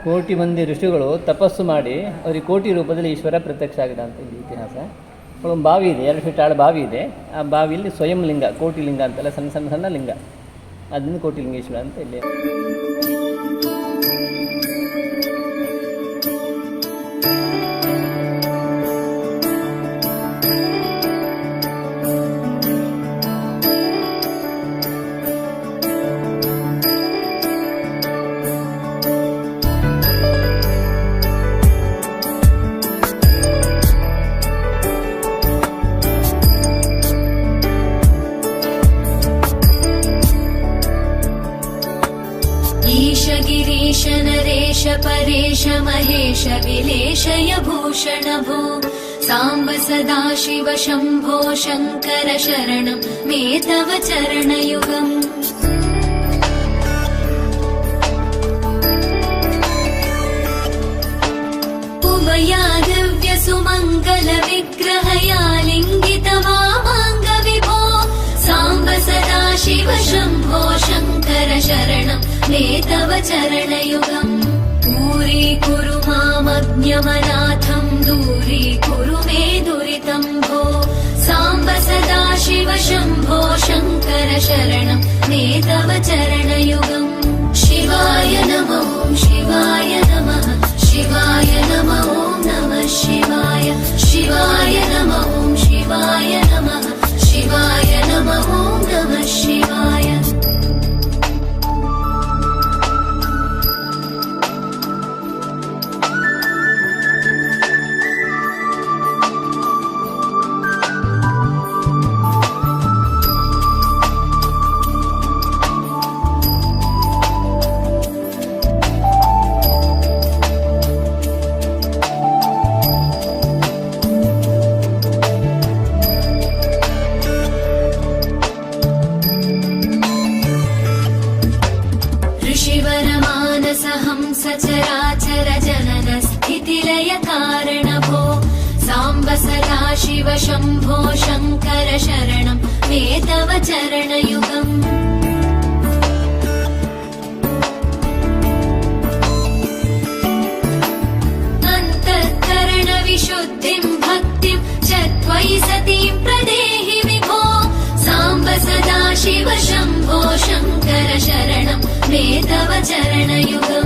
ಕೋಟಿ ಮಂದಿ ಋಷಿಗಳು ತಪಸ್ಸು ಮಾಡಿ ಅವರಿಗೆ ಕೋಟಿ ರೂಪದಲ್ಲಿ ಈಶ್ವರ ಪ್ರತ್ಯಕ್ಷ ಆಗಿದೆ ಅಂತ ಇಲ್ಲಿ ಇತಿಹಾಸ. ಒಂದು ಬಾವಿ ಇದೆ, 2 ಫೀಟ್ ಆಳ ಬಾವಿ ಇದೆ. ಆ ಬಾವಿಯಲ್ಲಿ ಸ್ವಯಂ ಲಿಂಗ, ಕೋಟಿ ಲಿಂಗ ಅಂತೆಲ್ಲ ಸಣ್ಣ ಸಣ್ಣ ಸಣ್ಣ ಲಿಂಗ, ಅದನ್ನು ಕೋಟಿ ಲಿಂಗೇಶ್ವರ ಅಂತ ಇಲ್ಲಿ. गिरीश नरेश परेश महेश विलेशय भूषण भो साम्ब सदा शिव शम्भो शङ्कर शरणं मे तव चरणयुगम्। उभयादिव्य सुमङ्गल विग्रहया लिङ्गित वामाङ्ग विभो साम्ब सदा शिव शम्भो शङ्कर शरणं मे तव चरणयुगम्। दूरीकुरु मामज्ञमनाथं दूरीकुरु मे दुरितं भो साम्ब सदा शिव शम्भो शङ्कर शरणं मे तव चरणयुगम्। शिवाय नमः शिवाय नमः शिवाय नमः नमः शिवाय शिवाय नमः शिवाय नमः शिवाय नमः नमः शिवाय। सचराचर जनन स्थितिलय कारण भो साम्ब सदा शिव शम्भो शङ्कर शरणं मे तव चरणयुगम्। अन्तःकरण विशुद्धिं भक्तिं च त्वयि सतीं प्रदेहि विभो साम्ब सदा शिव शम्भो शङ्कर शरणं मे तव चरणयुगम्।